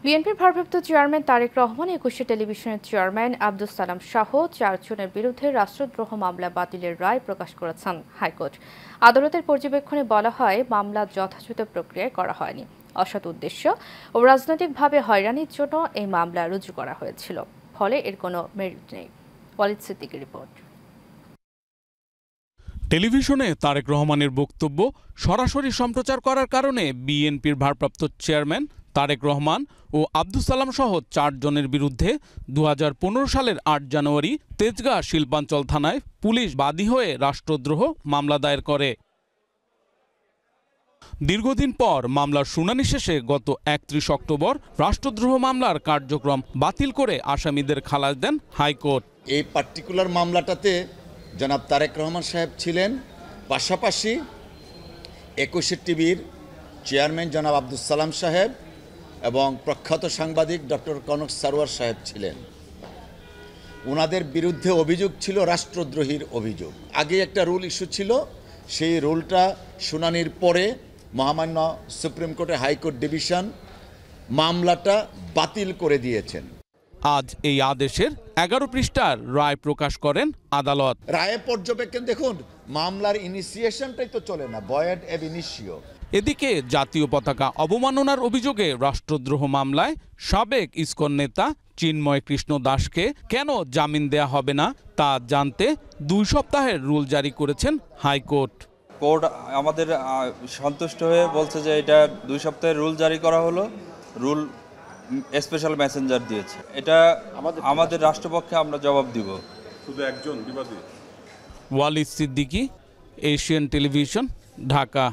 বিএনপির ভারপ্রাপ্ত চেয়ারম্যান তারেক রহমান, ২১শে টেলিভিশনের চেয়ারম্যান আব্দুস সালাম সহ ৪ জনের বিরুদ্ধে রাষ্ট্রদ্রোহ মামলা বাতিলের রায় প্রকাশ করেছেন হাইকোর্ট। আদালতের পর্যবেক্ষণে বলা হয়, মামলা যথাযথ প্রক্রিয়ায় করা হয়নি। অসৎ উদ্দেশ্য ও রাজনৈতিকভাবে হয়রানির জন্য এই মামলা রুজু করা হয়েছিল, ফলে এর কোনো মেরিট নেই। ওয়ালিদ সিদ্দিকীর রিপোর্ট। টেলিভিশনে তারেক রহমানের বক্তব্য সরাসরি সম্প্রচার করার কারণে বিএনপির ভারপ্রাপ্ত চেয়ারম্যান তারেক রহমান ও আব্দুস সালাম সহ ৪ জনের বিরুদ্ধে ২০১৫ সালের ৮ জানুয়ারি তেজগাঁ শিল্পাঞ্চল থানায় পুলিশ বাদী হয়ে রাষ্ট্রদ্রোহ মামলা দায়ের করে। দীর্ঘদিন পর মামলার শুনানি শেষে গত ৩১ অক্টোবর রাষ্ট্রদ্রোহ মামলার কার্যক্রম বাতিল করে আসামিদের খালাস দেন হাইকোর্ট। এই পার্টিকুলার মামলাটাতে জনাব তারেক রহমান সাহেব ছিলেন, পাশাপাশি ২১শে টিভির চেয়ারম্যান জনাব আব্দুস সালাম সাহেব এবং প্রখ্যাত সাংবাদিক ডক্টর কনক সারোয়ার সাহেব ছিলেন। ওনাদের বিরুদ্ধে অভিযোগ ছিল রাষ্ট্রদ্রোহীর অভিযোগ। আগে একটা রুল ইস্যু ছিল, সেই রুলটা শুনানির পরে মহামান্য সুপ্রিম কোর্টের হাইকোর্ট ডিভিশন মামলাটা বাতিল করে দিয়েছেন। আজ এই আদেশের ১১ পৃষ্ঠার রায় প্রকাশ করেন আদালত। রায়ে পর্যবেক্ষণ দেখুন, মামলার ইনিশিয়েশনটাই তো চলে না, ভয়েড এব ইনিশিও। এদিকে জাতীয় পতাকা অবমাননার অভিযোগে রাষ্ট্রদ্রোহ মামলায় সাবেক ইসকন নেতা চিন্ময় কৃষ্ণ দাসকে কেন জামিন দেয়া হবে না তা জানতে ২ সপ্তাহের রুল জারি করেছেন হাইকোর্ট। কোর্ট আমাদের সন্তুষ্ট হয়ে বলছে যে এটা ২ সপ্তাহের রুল জারি করা হলো, রুল স্পেশাল মেসেঞ্জার দিয়েছে। এটা আমাদের রাষ্ট্রপক্ষে আমরা জবাব দিব। শুধু একজন বিবাদী। Walid Siddiqui, Asian television, Dhaka.